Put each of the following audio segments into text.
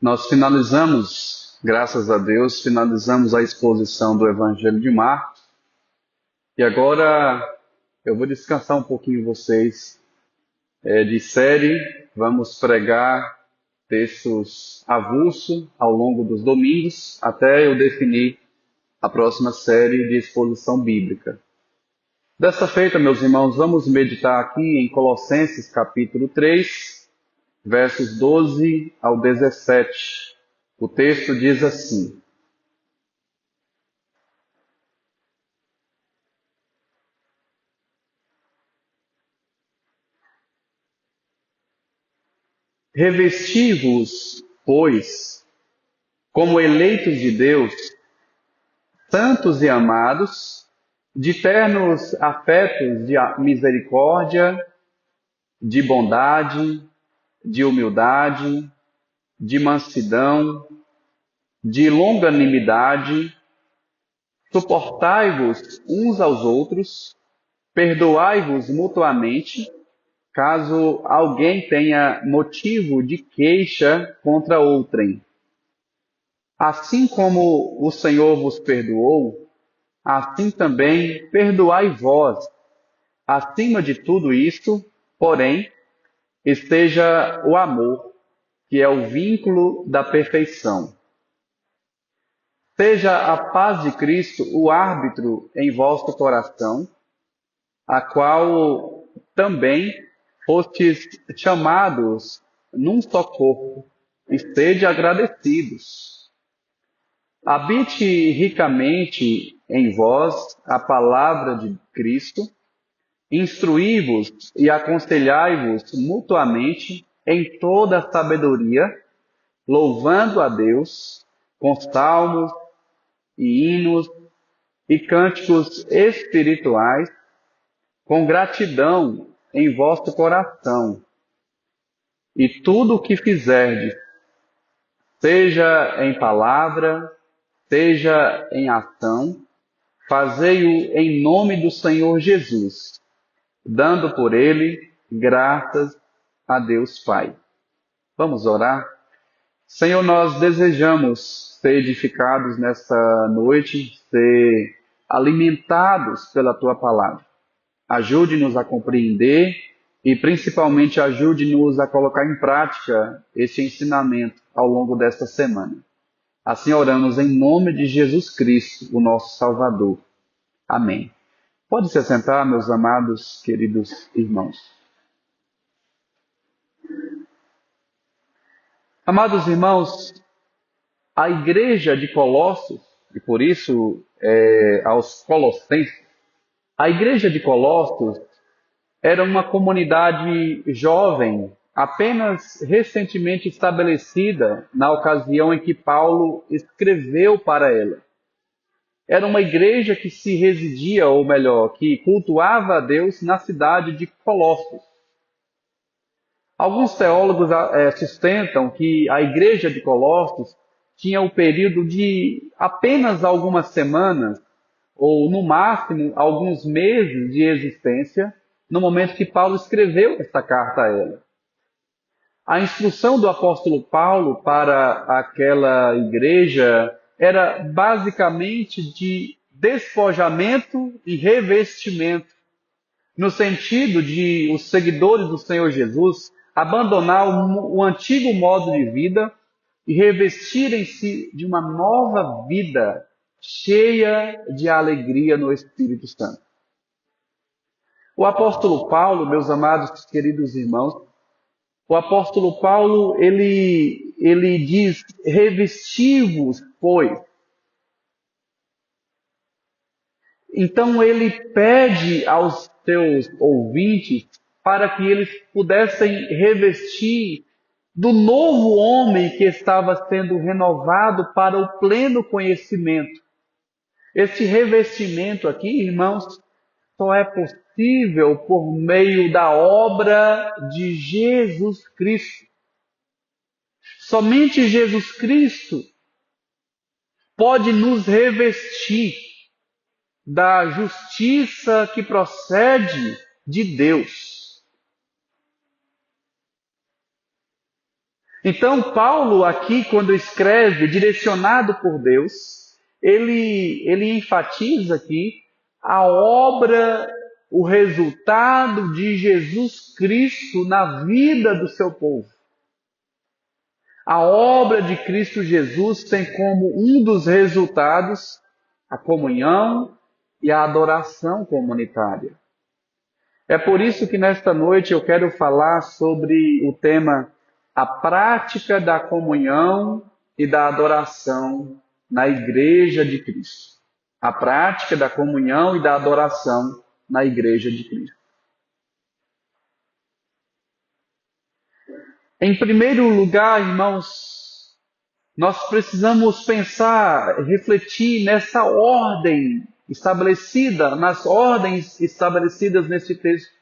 Nós finalizamos, graças a Deus, finalizamos a exposição do Evangelho de Marcos. E agora eu vou descansar um pouquinho vocês de série. Vamos pregar textos avulso ao longo dos domingos, até eu definir a próxima série de exposição bíblica. Desta feita, meus irmãos, vamos meditar aqui em Colossenses capítulo 3, versos 12 ao 17. O texto diz assim: Revesti-vos, pois, como eleitos de Deus, santos e amados, de ternos afetos de misericórdia, de bondade, de humildade, de mansidão, de longanimidade, suportai-vos uns aos outros, perdoai-vos mutuamente, caso alguém tenha motivo de queixa contra outrem. Assim como o Senhor vos perdoou, assim também perdoai vós. Acima de tudo isto, porém, esteja o amor, que é o vínculo da perfeição. Seja a paz de Cristo o árbitro em vosso coração, a qual também fostes chamados num só corpo, e sede agradecidos. Habite ricamente em vós a palavra de Cristo, instruí-vos e aconselhai-vos mutuamente em toda a sabedoria, louvando a Deus com salmos e hinos e cânticos espirituais, com gratidão em vosso coração. E tudo o que fizerdes, seja em palavra, seja em ação, fazei-o em nome do Senhor Jesus, dando por ele graças a Deus Pai. Vamos orar? Senhor, nós desejamos ser edificados nessa noite, ser alimentados pela Tua palavra. Ajude-nos a compreender e principalmente ajude-nos a colocar em prática este ensinamento ao longo desta semana. Assim oramos em nome de Jesus Cristo, o nosso Salvador. Amém. Pode se assentar, meus amados, queridos irmãos. Amados irmãos, a igreja de Colossos, e por isso aos Colossenses, a igreja de Colossos era uma comunidade jovem, apenas recentemente estabelecida na ocasião em que Paulo escreveu para ela. Era uma igreja que se residia, ou melhor, que cultuava a Deus na cidade de Colossos. Alguns teólogos sustentam que a igreja de Colossos tinha um período de apenas algumas semanas, ou no máximo alguns meses de existência, no momento que Paulo escreveu esta carta a ela. A instrução do apóstolo Paulo para aquela igreja era basicamente de despojamento e revestimento, no sentido de os seguidores do Senhor Jesus abandonar o antigo modo de vida e revestirem-se de uma nova vida cheia de alegria no Espírito Santo. O apóstolo Paulo, meus amados queridos irmãos, o apóstolo Paulo, ele diz, revesti-vos, pois. Então ele pede aos seus ouvintes para que eles pudessem revestir do novo homem que estava sendo renovado para o pleno conhecimento. Esse revestimento aqui, irmãos, só é possível por meio da obra de Jesus Cristo. Somente Jesus Cristo pode nos revestir da justiça que procede de Deus. Então, Paulo aqui, quando escreve, direcionado por Deus, ele enfatiza aqui a obra, o resultado de Jesus Cristo na vida do seu povo. A obra de Cristo Jesus tem como um dos resultados a comunhão e a adoração comunitária. É por isso que nesta noite eu quero falar sobre o tema a prática da comunhão e da adoração na Igreja de Cristo. A prática da comunhão e da adoração na Igreja de Cristo. Em primeiro lugar, irmãos, nós precisamos pensar, refletir nessa ordem estabelecida, nas ordens estabelecidas nesse texto.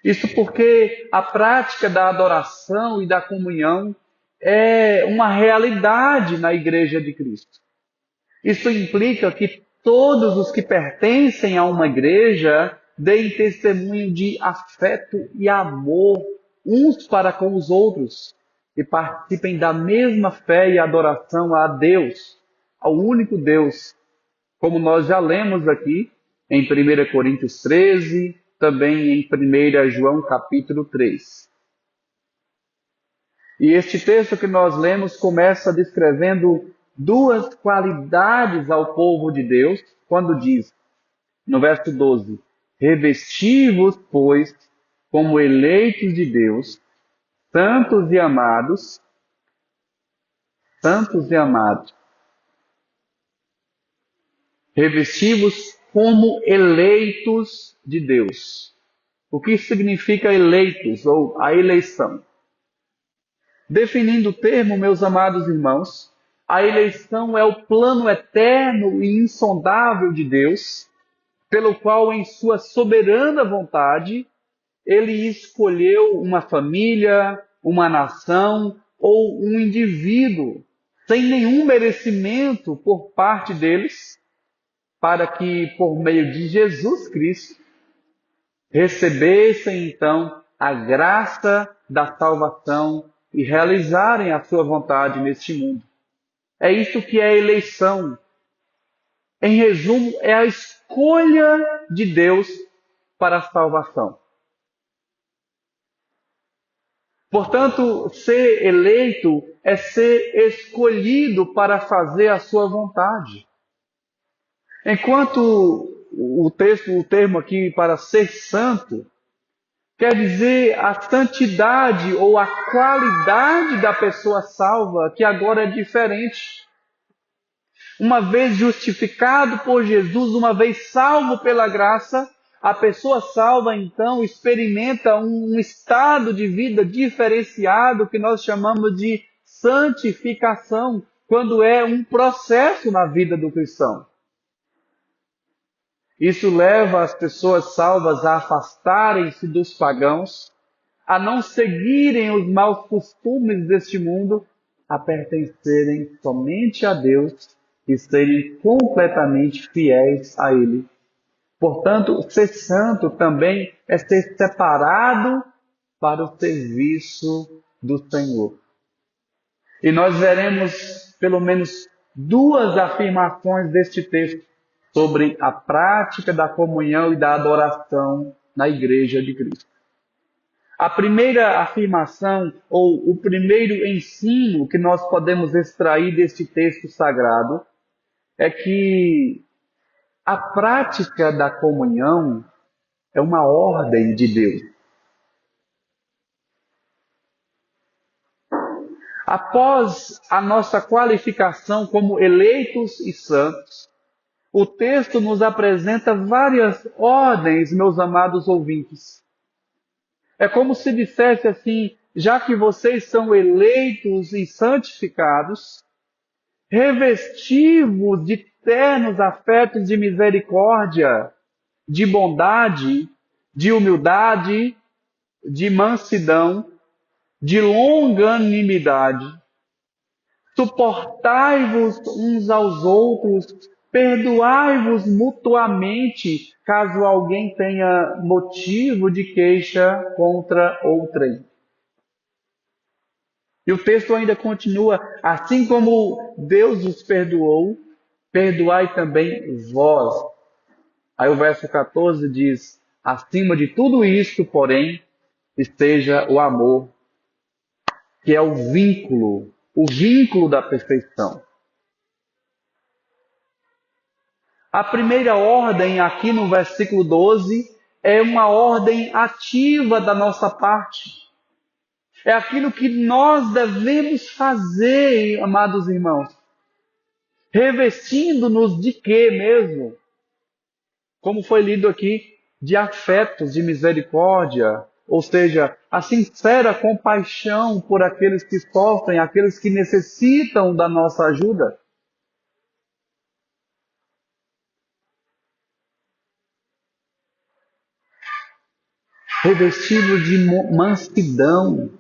Isso porque a prática da adoração e da comunhão é uma realidade na Igreja de Cristo. Isso implica que todos os que pertencem a uma igreja deem testemunho de afeto e amor uns para com os outros e participem da mesma fé e adoração a Deus, ao único Deus, como nós já lemos aqui em 1 Coríntios 13, também em 1 João capítulo 3. E este texto que nós lemos começa descrevendo duas qualidades ao povo de Deus, quando diz, no verso 12, revesti-vos, pois, como eleitos de Deus, santos e amados, revesti-vos como eleitos de Deus. O que significa eleitos, ou a eleição? Definindo o termo, meus amados irmãos, a eleição é o plano eterno e insondável de Deus, pelo qual, em sua soberana vontade, Ele escolheu uma família, uma nação ou um indivíduo, sem nenhum merecimento por parte deles, para que, por meio de Jesus Cristo, recebessem então a graça da salvação e realizarem a sua vontade neste mundo. É isso que é eleição. Em resumo, é a escolha de Deus para a salvação. Portanto, ser eleito é ser escolhido para fazer a sua vontade. Enquanto o termo aqui para ser santo, quer dizer a santidade ou a qualidade da pessoa salva, que agora é diferente. Uma vez justificado por Jesus, uma vez salvo pela graça, a pessoa salva então experimenta um estado de vida diferenciado que nós chamamos de santificação, quando é um processo na vida do cristão. Isso leva as pessoas salvas a afastarem-se dos pagãos, a não seguirem os maus costumes deste mundo, a pertencerem somente a Deus e serem completamente fiéis a Ele. Portanto, ser santo também é ser separado para o serviço do Senhor. E nós veremos pelo menos duas afirmações deste texto sobre a prática da comunhão e da adoração na Igreja de Cristo. A primeira afirmação, ou o primeiro ensino que nós podemos extrair deste texto sagrado, é que a prática da comunhão é uma ordem de Deus. Após a nossa qualificação como eleitos e santos, o texto nos apresenta várias ordens, meus amados ouvintes. É como se dissesse assim, já que vocês são eleitos e santificados, revesti-vos de ternos afetos de misericórdia, de bondade, de humildade, de mansidão, de longanimidade. Suportai-vos uns aos outros, perdoai-vos mutuamente, caso alguém tenha motivo de queixa contra outrem. E o texto ainda continua: assim como Deus os perdoou, perdoai também vós. Aí o verso 14 diz: acima de tudo isto, porém, esteja o amor, que é o vínculo da perfeição. A primeira ordem, aqui no versículo 12, é uma ordem ativa da nossa parte. É aquilo que nós devemos fazer, amados irmãos. Revestindo-nos de quê mesmo? Como foi lido aqui, de afetos, de misericórdia, ou seja, a sincera compaixão por aqueles que sofrem, aqueles que necessitam da nossa ajuda. Revestido de mansidão.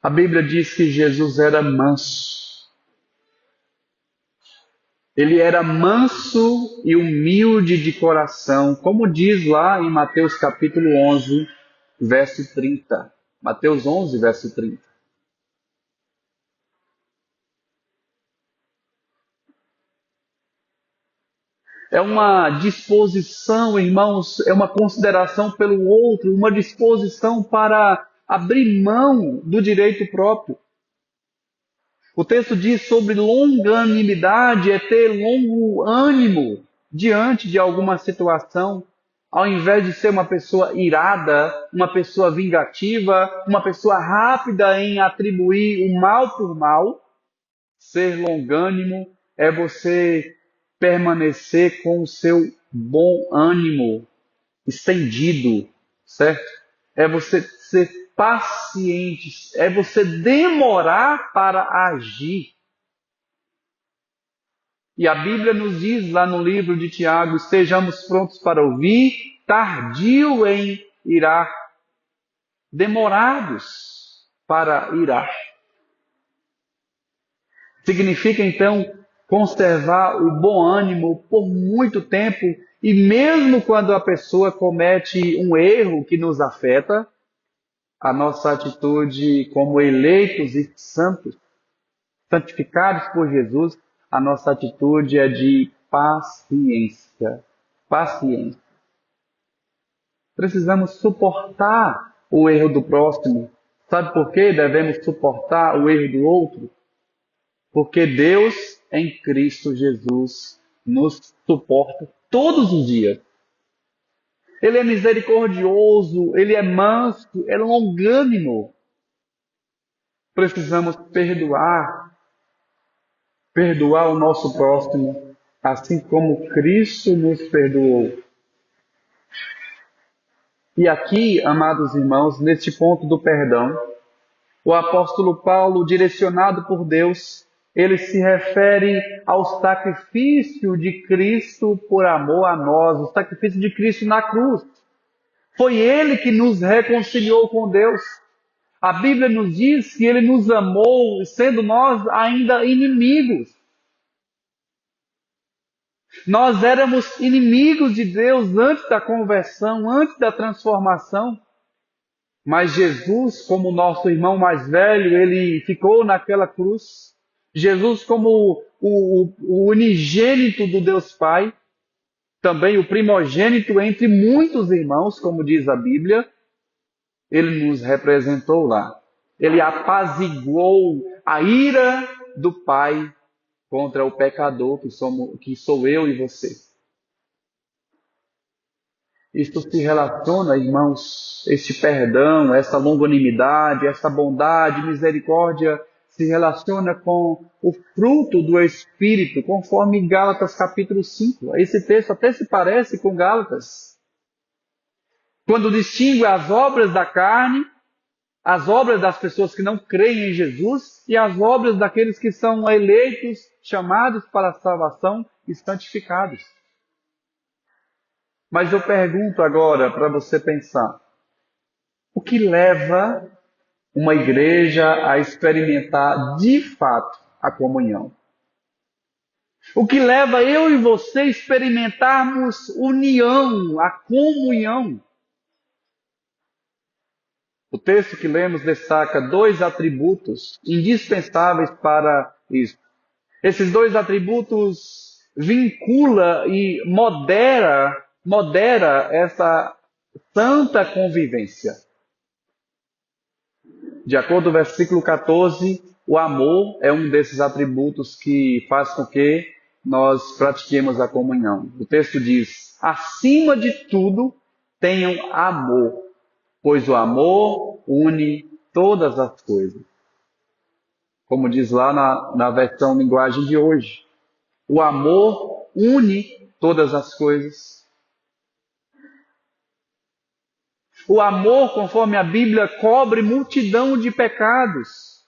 A Bíblia diz que Jesus era manso. Ele era manso e humilde de coração, como diz lá em Mateus capítulo 11, verso 30. Mateus 11, verso 30. É uma disposição, irmãos, é uma consideração pelo outro, uma disposição para abrir mão do direito próprio. O texto diz sobre longanimidade, é ter longo ânimo diante de alguma situação, ao invés de ser uma pessoa irada, uma pessoa vingativa, uma pessoa rápida em atribuir o mal por mal. Ser longânimo é você permanecer com o seu bom ânimo estendido, certo? É você ser paciente, é você demorar para agir. E a Bíblia nos diz lá no livro de Tiago: estejamos prontos para ouvir, tardio em irar, demorados para irar. Significa então conservar o bom ânimo por muito tempo, e mesmo quando a pessoa comete um erro que nos afeta, a nossa atitude como eleitos e santos, santificados por Jesus, a nossa atitude é de paciência. Paciência. Precisamos suportar o erro do próximo. Sabe por que devemos suportar o erro do outro? Porque Deus, em Cristo Jesus, nos suporta todos os dias. Ele é misericordioso, ele é manso, é longânimo. Precisamos perdoar o nosso próximo, assim como Cristo nos perdoou. E aqui, amados irmãos, neste ponto do perdão, o apóstolo Paulo, direcionado por Deus, ele se refere ao sacrifício de Cristo por amor a nós, o sacrifício de Cristo na cruz. Foi ele que nos reconciliou com Deus. A Bíblia nos diz que ele nos amou, sendo nós ainda inimigos. Nós éramos inimigos de Deus antes da conversão, antes da transformação. Mas Jesus, como nosso irmão mais velho, ele ficou naquela cruz. Jesus, como o unigênito do Deus Pai, também o primogênito entre muitos irmãos, como diz a Bíblia, ele nos representou lá. Ele apaziguou a ira do Pai contra o pecador que sou eu e você. Isto se relaciona, irmãos, este perdão, essa longanimidade, essa bondade, misericórdia, se relaciona com o fruto do Espírito, conforme Gálatas capítulo 5. Esse texto até se parece com Gálatas. Quando distingue as obras da carne, as obras das pessoas que não creem em Jesus e as obras daqueles que são eleitos, chamados para a salvação e santificados. Mas eu pergunto agora para você pensar: o que leva uma igreja a experimentar de fato a comunhão? O que leva eu e você a experimentarmos união, a comunhão? O texto que lemos destaca dois atributos indispensáveis para isso. Esses dois atributos vincula e modera essa santa convivência. De acordo com o versículo 14, o amor é um desses atributos que faz com que nós pratiquemos a comunhão. O texto diz: acima de tudo, tenham amor, pois o amor une todas as coisas. Como diz lá na versão linguagem de hoje, o amor une todas as coisas. O amor, conforme a Bíblia, cobre multidão de pecados.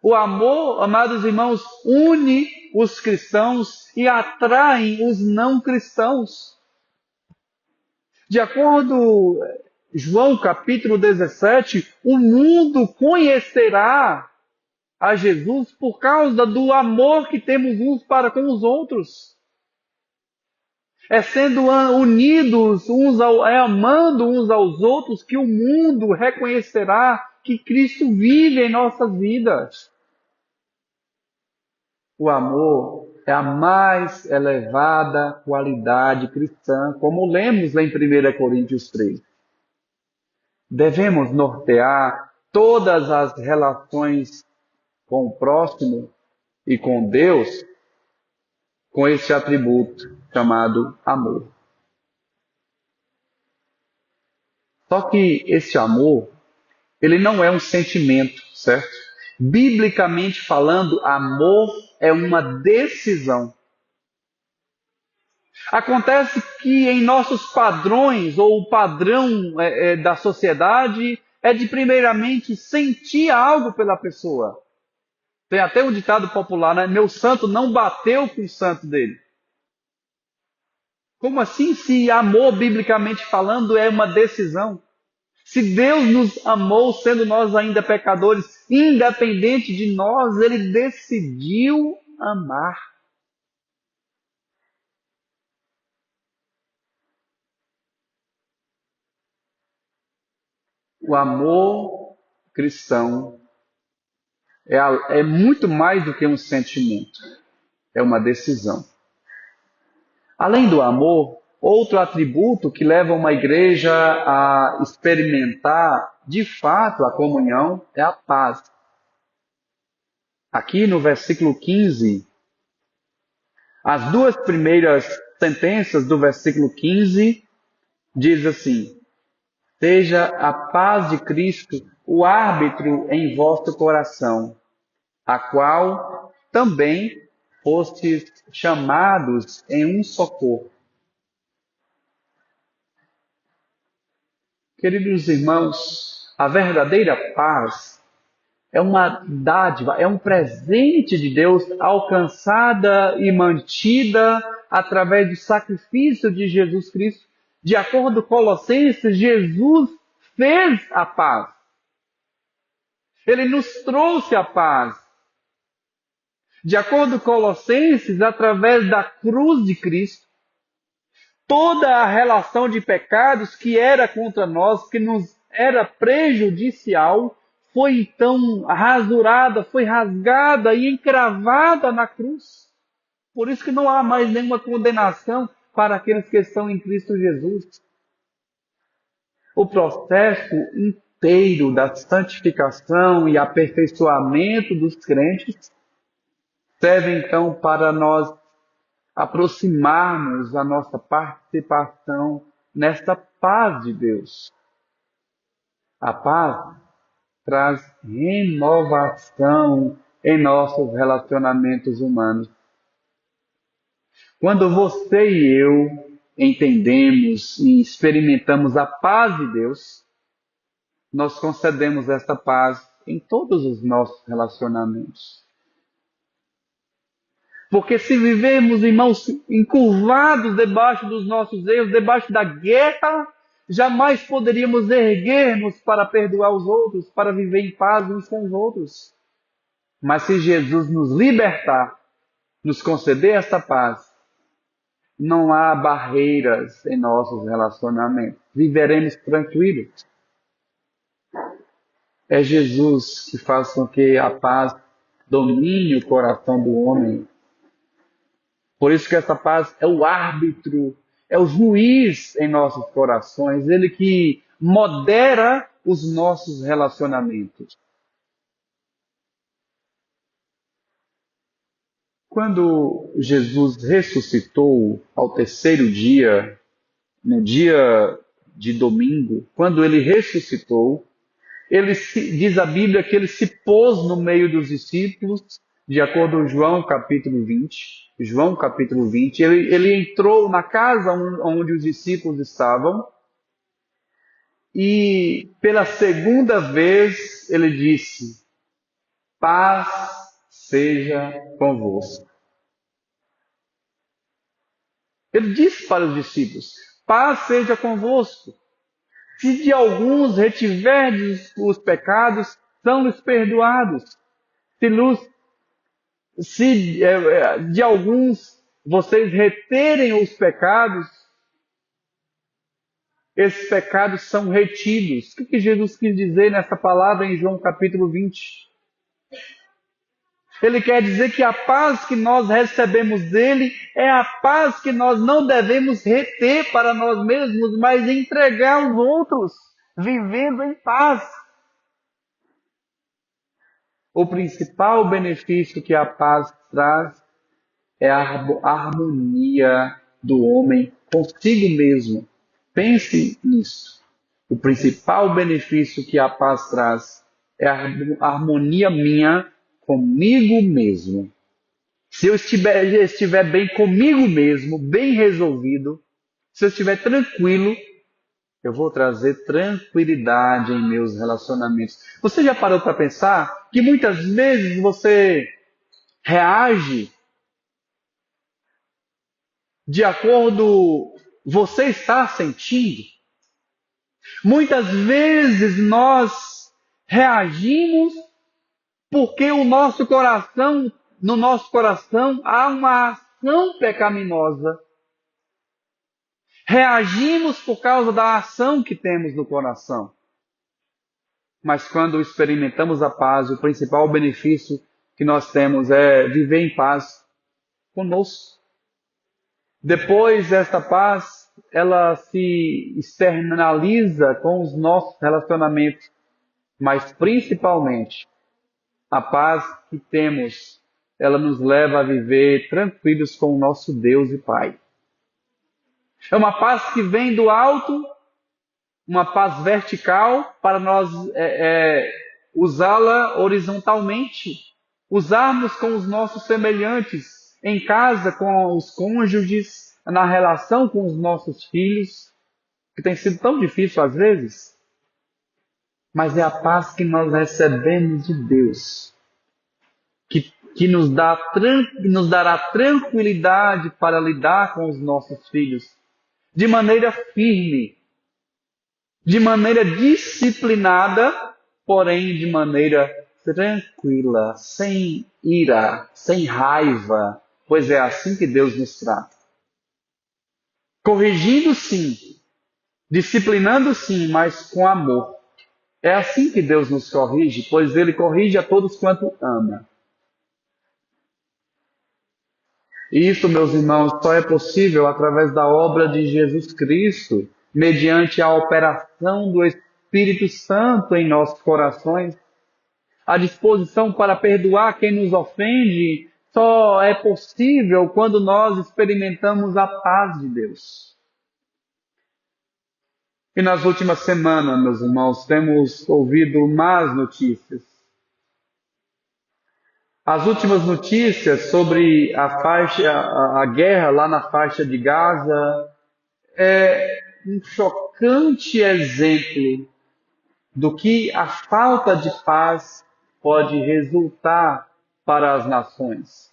O amor, amados irmãos, une os cristãos e atrai os não cristãos. De acordo com João capítulo 17, o mundo conhecerá a Jesus por causa do amor que temos uns para com os outros. É sendo unidos, amando uns aos outros, que o mundo reconhecerá que Cristo vive em nossas vidas. O amor é a mais elevada qualidade cristã, como lemos lá em 1 Coríntios 3. Devemos nortear todas as relações com o próximo e com Deus com esse atributo chamado amor. Só que esse amor, ele não é um sentimento, certo? Biblicamente falando, amor é uma decisão. Acontece que em nossos padrões, ou o padrão da sociedade, é de primeiramente sentir algo pela pessoa. Tem até um ditado popular, né? Meu santo não bateu com o santo dele. Como assim, se amor, biblicamente falando, é uma decisão? Se Deus nos amou, sendo nós ainda pecadores, independente de nós, Ele decidiu amar. O amor cristão é muito mais do que um sentimento, é uma decisão. Além do amor, outro atributo que leva uma igreja a experimentar de fato a comunhão é a paz. Aqui no versículo 15, as duas primeiras sentenças do versículo 15 diz assim: seja a paz de Cristo o árbitro em vosso coração, a qual também fostes chamados em um só corpo. Queridos irmãos, a verdadeira paz é uma dádiva, é um presente de Deus alcançada e mantida através do sacrifício de Jesus Cristo. De acordo com Colossenses, Jesus fez a paz. Ele nos trouxe a paz. De acordo com Colossenses, através da cruz de Cristo, toda a relação de pecados que era contra nós, que nos era prejudicial, foi então rasurada, foi rasgada e encravada na cruz. Por isso que não há mais nenhuma condenação para aqueles que estão em Cristo Jesus. O processo inteiro da santificação e aperfeiçoamento dos crentes serve então para nós aproximarmos a nossa participação nesta paz de Deus. A paz traz renovação em nossos relacionamentos humanos. Quando você e eu entendemos e experimentamos a paz de Deus, nós concedemos esta paz em todos os nossos relacionamentos. Porque se vivemos, irmãos, encurvados debaixo dos nossos erros, debaixo da guerra, jamais poderíamos erguer-nos para perdoar os outros, para viver em paz uns com os outros. Mas se Jesus nos libertar, nos conceder esta paz, não há barreiras em nossos relacionamentos. Viveremos tranquilos. É Jesus que faz com que a paz domine o coração do homem. Por isso que essa paz é o árbitro, é o juiz em nossos corações, ele que modera os nossos relacionamentos. Quando Jesus ressuscitou ao terceiro dia, no dia de domingo, quando ele ressuscitou, diz a Bíblia que ele se pôs no meio dos discípulos, de acordo com João capítulo 20. João capítulo 20, ele entrou na casa onde os discípulos estavam e pela segunda vez ele disse: paz seja convosco. Ele disse para os discípulos: paz seja convosco. Se de alguns retiverdes os pecados, são-lhes perdoados. Se de alguns vocês reterem os pecados, esses pecados são retidos. O que Jesus quis dizer nessa palavra em João capítulo 20? Ele quer dizer que a paz que nós recebemos dele é a paz que nós não devemos reter para nós mesmos, mas entregar aos outros, vivendo em paz. O principal benefício que a paz traz é a harmonia do homem consigo mesmo. Pense nisso. O principal benefício que a paz traz é a harmonia minha comigo mesmo. Se eu estiver bem comigo mesmo, bem resolvido, se eu estiver tranquilo, eu vou trazer tranquilidade em meus relacionamentos. Você já parou para pensar que muitas vezes você reage de acordo você está sentindo? Muitas vezes nós reagimos porque no nosso coração há uma ação pecaminosa. Reagimos por causa da ação que temos no coração. Mas quando experimentamos a paz, o principal benefício que nós temos é viver em paz conosco. Depois, esta paz, ela se externaliza com os nossos relacionamentos, mas principalmente a paz que temos, ela nos leva a viver tranquilos com o nosso Deus e Pai. É uma paz que vem do alto, uma paz vertical, para nós usá-la horizontalmente, usarmos com os nossos semelhantes, em casa, com os cônjuges, na relação com os nossos filhos, que tem sido tão difícil às vezes. Mas é a paz que nós recebemos de Deus, que nos dará tranquilidade para lidar com os nossos filhos, de maneira firme, de maneira disciplinada, porém de maneira tranquila, sem ira, sem raiva, pois é assim que Deus nos trata. Corrigindo sim, disciplinando sim, mas com amor. É assim que Deus nos corrige, pois Ele corrige a todos quanto ama. E isso, meus irmãos, só é possível através da obra de Jesus Cristo, mediante a operação do Espírito Santo em nossos corações. A disposição para perdoar quem nos ofende só é possível quando nós experimentamos a paz de Deus. E nas últimas semanas, meus irmãos, temos ouvido más notícias. As últimas notícias sobre a guerra lá na faixa de Gaza é um chocante exemplo do que a falta de paz pode resultar para as nações.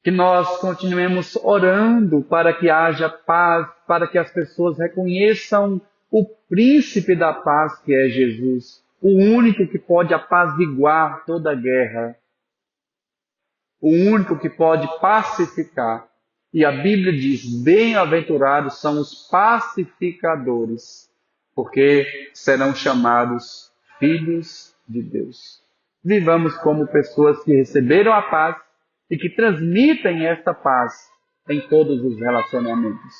Que nós continuemos orando para que haja paz, para que as pessoas reconheçam o príncipe da paz que é Jesus, o único que pode apaziguar toda a guerra. o único que pode pacificar. E a Bíblia diz: bem-aventurados são os pacificadores, porque serão chamados filhos de Deus. Vivamos como pessoas que receberam a paz e que transmitem esta paz em todos os relacionamentos.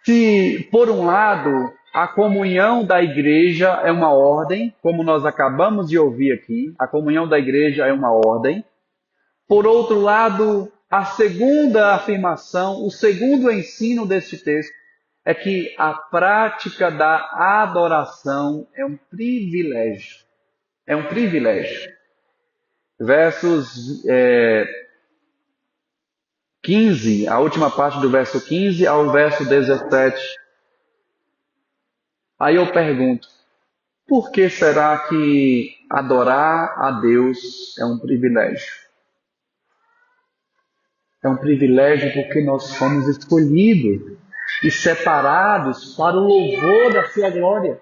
Se, por um lado, a comunhão da igreja é uma ordem, como nós acabamos de ouvir aqui, a comunhão da igreja é uma ordem. Por outro lado, a segunda afirmação, o segundo ensino deste texto, é que a prática da adoração é um privilégio. É um privilégio. Versos 15, a última parte do verso 15 ao verso 17. Aí eu pergunto, por que será que adorar a Deus é um privilégio? É um privilégio porque nós fomos escolhidos e separados para o louvor da sua glória.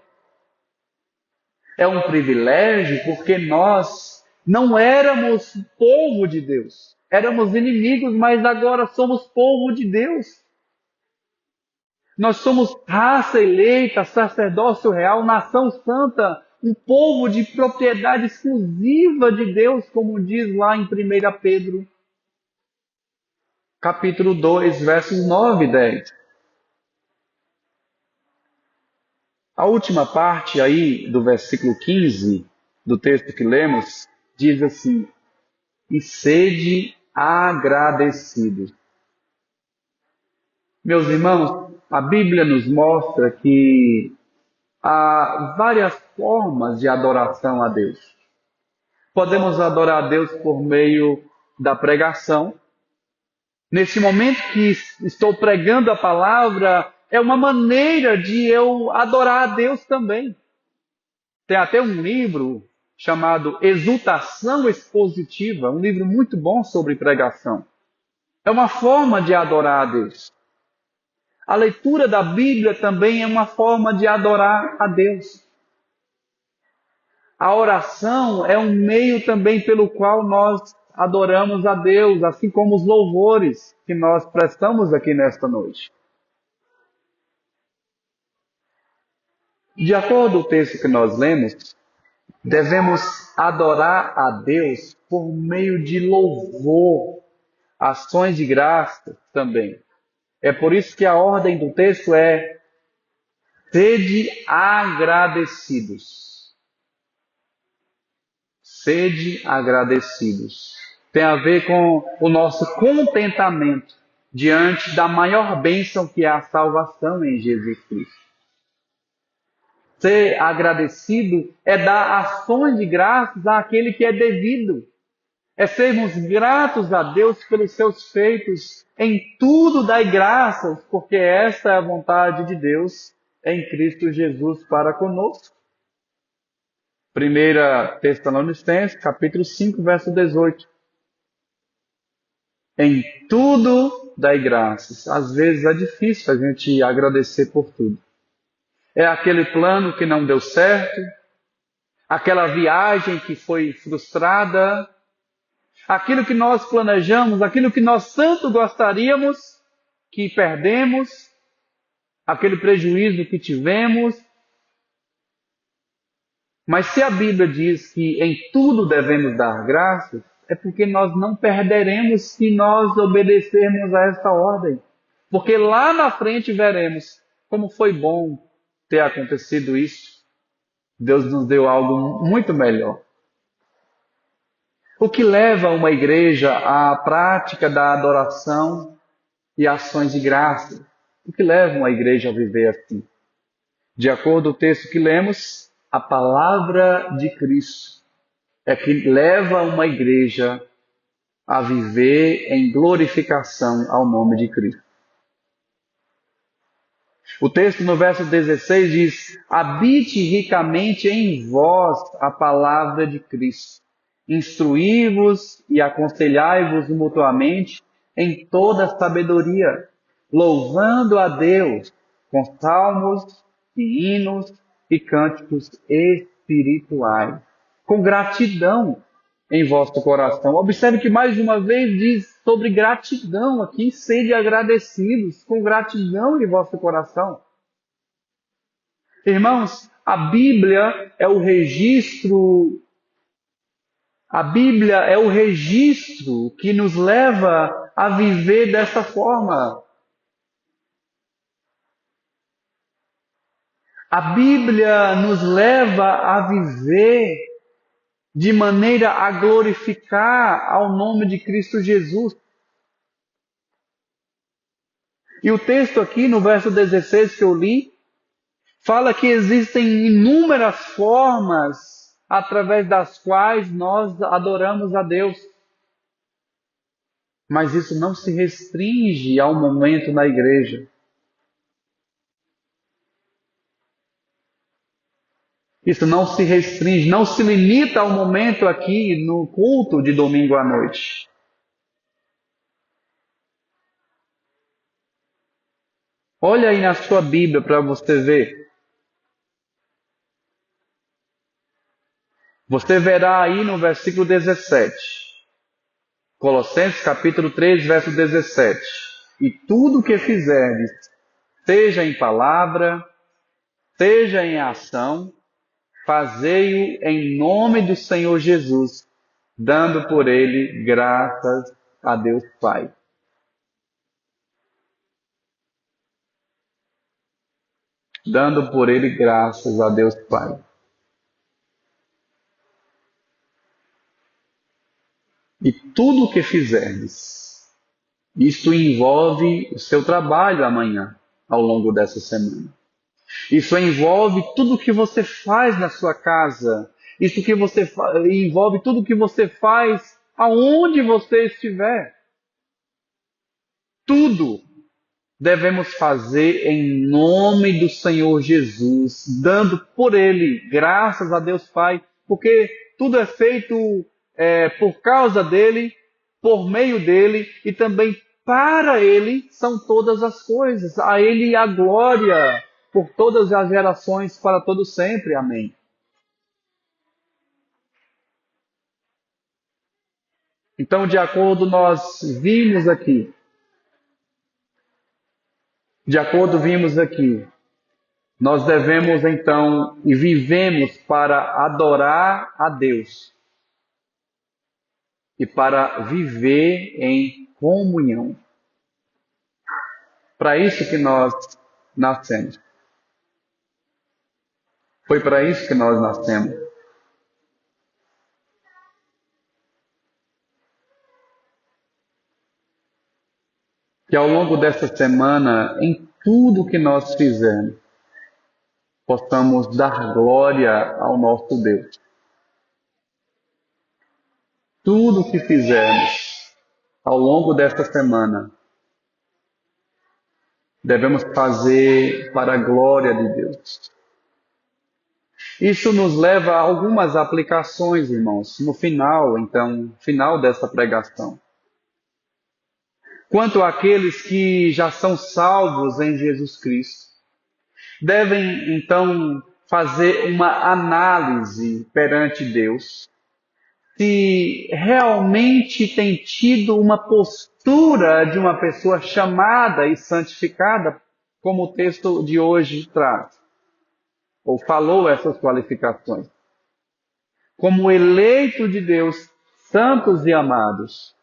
É um privilégio porque nós não éramos povo de Deus. Éramos inimigos, mas agora somos povo de Deus. Nós somos raça eleita, sacerdócio real, nação santa, um povo de propriedade exclusiva de Deus, como diz lá em 1 Pedro, capítulo 2, versos 9 e 10. A última parte aí do versículo 15 do texto que lemos diz assim: e sede agradecidos. Meus irmãos, a Bíblia nos mostra que há várias formas de adoração a Deus. Podemos adorar a Deus por meio da pregação. Nesse momento que estou pregando a palavra, é uma maneira de eu adorar a Deus também. Tem até um livro chamado Exultação Expositiva, um livro muito bom sobre pregação. É uma forma de adorar a Deus. A leitura da Bíblia também é uma forma de adorar a Deus. A oração é um meio também pelo qual nós adoramos a Deus, assim como os louvores que nós prestamos aqui nesta noite. De acordo com o texto que nós lemos, devemos adorar a Deus por meio de louvor, ações de graça também. É por isso que a ordem do texto é: sede agradecidos. Sede agradecidos. Tem a ver com o nosso contentamento diante da maior bênção que é a salvação em Jesus Cristo. Ser agradecido é dar ações de graças àquele que é devido. É sermos gratos a Deus pelos seus feitos. Em tudo dai graças, porque esta é a vontade de Deus em Cristo Jesus para conosco. 1 Tessalonicenses, capítulo 5, verso 18. Em tudo dai graças. Às vezes é difícil a gente agradecer por tudo. É aquele plano que não deu certo, aquela viagem que foi frustrada, aquilo que nós planejamos, aquilo que nós tanto gostaríamos, que perdemos, aquele prejuízo que tivemos. Mas se a Bíblia diz que em tudo devemos dar graças, é porque nós não perderemos se nós obedecermos a esta ordem. Porque lá na frente veremos como foi bom ter acontecido isso. Deus nos deu algo muito melhor. O que leva uma igreja à prática da adoração e ações de graça? O que leva uma igreja a viver assim? De acordo com o texto que lemos, a palavra de Cristo é que leva uma igreja a viver em glorificação ao nome de Cristo. O texto no verso 16 diz: habite ricamente em vós a palavra de Cristo. Instruí-vos e aconselhai-vos mutuamente em toda sabedoria, louvando a Deus com salmos e hinos e cânticos espirituais, com gratidão em vosso coração. Observe que mais uma vez diz sobre gratidão aqui, sede agradecidos com gratidão em vosso coração. Irmãos, a Bíblia é o registro que nos leva a viver dessa forma. A Bíblia nos leva a viver de maneira a glorificar ao nome de Cristo Jesus. E o texto aqui, no verso 16 que eu li, fala que existem inúmeras formas através das quais nós adoramos a Deus. Mas isso não se restringe ao momento na igreja. Isso não se restringe, não se limita ao momento aqui no culto de domingo à noite. Olha aí na sua Bíblia para você ver. Você verá aí no versículo 17. Colossenses capítulo 3, verso 17. E tudo o que fizerdes, seja em palavra, seja em ação, fazei-o em nome do Senhor Jesus, dando por ele graças a Deus Pai. Dando por ele graças a Deus Pai. E tudo o que fizerdes, isto envolve o seu trabalho amanhã, ao longo dessa semana. Isso envolve tudo o que você faz na sua casa. Isso que você envolve tudo o que você faz aonde você estiver. Tudo devemos fazer em nome do Senhor Jesus, dando por Ele graças a Deus Pai, porque tudo é feito por causa dEle, por meio dEle e também para Ele são todas as coisas. A Ele a glória por todas as gerações, para todo sempre. Amém. Então, de acordo vimos aqui, nós devemos então e vivemos para adorar a Deus e para viver em comunhão. Para isso que nós nascemos. Foi para isso que nós nascemos. Que ao longo dessa semana, em tudo que nós fizermos, possamos dar glória ao nosso Deus. Tudo que fizermos ao longo desta semana, devemos fazer para a glória de Deus. Isso nos leva a algumas aplicações, irmãos, no final dessa pregação. Quanto àqueles que já são salvos em Jesus Cristo, devem então fazer uma análise perante Deus, se realmente tem tido uma postura de uma pessoa chamada e santificada, como o texto de hoje traz, ou falou essas qualificações. Como eleito de Deus, santos e amados.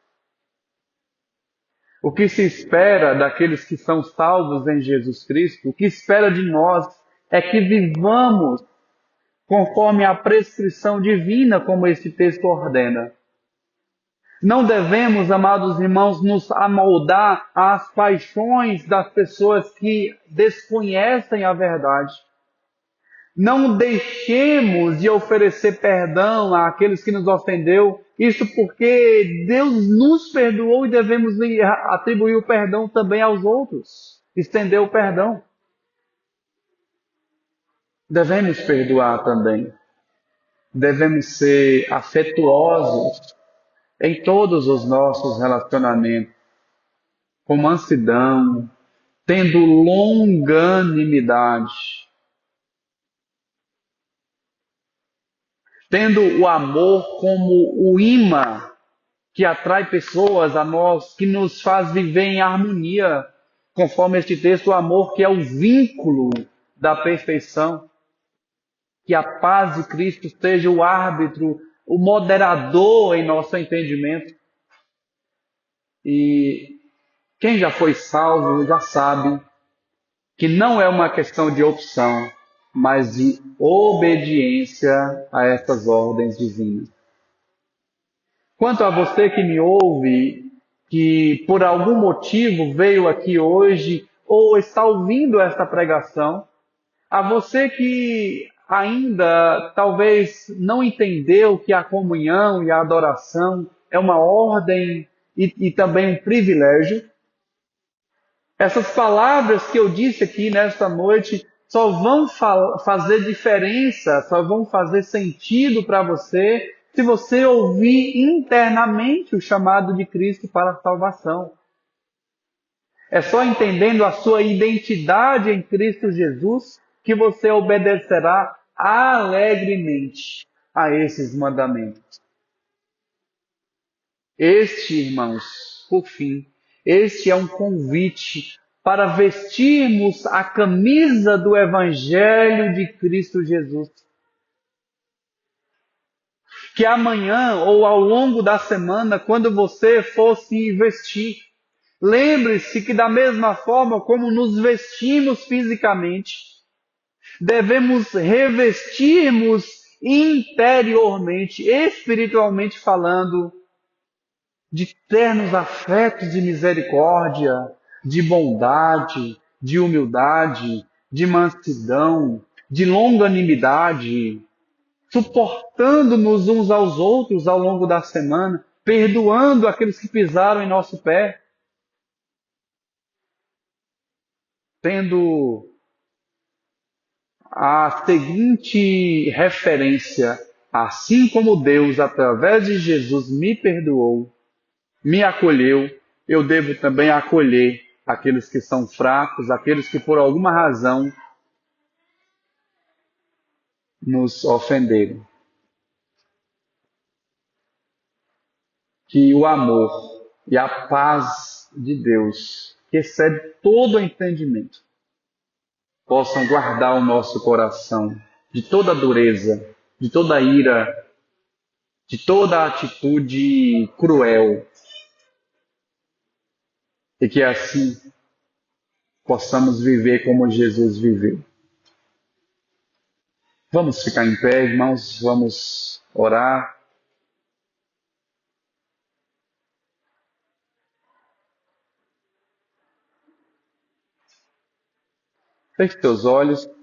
O que se espera daqueles que são salvos em Jesus Cristo, o que espera de nós é que vivamos conforme a prescrição divina, como esse texto ordena. Não devemos, amados irmãos, nos amoldar às paixões das pessoas que desconhecem a verdade. Não deixemos de oferecer perdão àqueles que nos ofendeu. Isso porque Deus nos perdoou e devemos atribuir o perdão também aos outros. Estender o perdão. Devemos perdoar também. Devemos ser afetuosos em todos os nossos relacionamentos, com mansidão, tendo longanimidade, tendo o amor como o imã que atrai pessoas a nós, que nos faz viver em harmonia, conforme este texto, o amor que é o vínculo da perfeição. Que a paz de Cristo seja o árbitro, o moderador em nosso entendimento. E quem já foi salvo já sabe que não é uma questão de opção, mas de obediência a essas ordens divinas. Quanto a você que me ouve, que por algum motivo veio aqui hoje ou está ouvindo esta pregação, a você que ainda talvez não entendeu que a comunhão e a adoração é uma ordem e também um privilégio, essas palavras que eu disse aqui nesta noite só vão fazer diferença, só vão fazer sentido para você se você ouvir internamente o chamado de Cristo para a salvação. É só entendendo a sua identidade em Cristo Jesus que você obedecerá alegremente a esses mandamentos. Este, irmãos, por fim, este é um convite para vestirmos a camisa do Evangelho de Cristo Jesus. Que amanhã ou ao longo da semana, quando você for se vestir, lembre-se que da mesma forma como nos vestimos fisicamente, devemos revestirmos interiormente, espiritualmente falando, de ternos afetos de misericórdia, de bondade, de humildade, de mansidão, de longanimidade, suportando-nos uns aos outros ao longo da semana, perdoando aqueles que pisaram em nosso pé, tendo a seguinte referência: assim como Deus, através de Jesus, me perdoou, me acolheu, eu devo também acolher aqueles que são fracos, aqueles que por alguma razão nos ofenderam. Que o amor e a paz de Deus, que excede todo o entendimento, possam guardar o nosso coração de toda dureza, de toda ira, de toda atitude cruel, e que assim possamos viver como Jesus viveu. Vamos ficar em pé, irmãos, vamos orar. Feche seus olhos.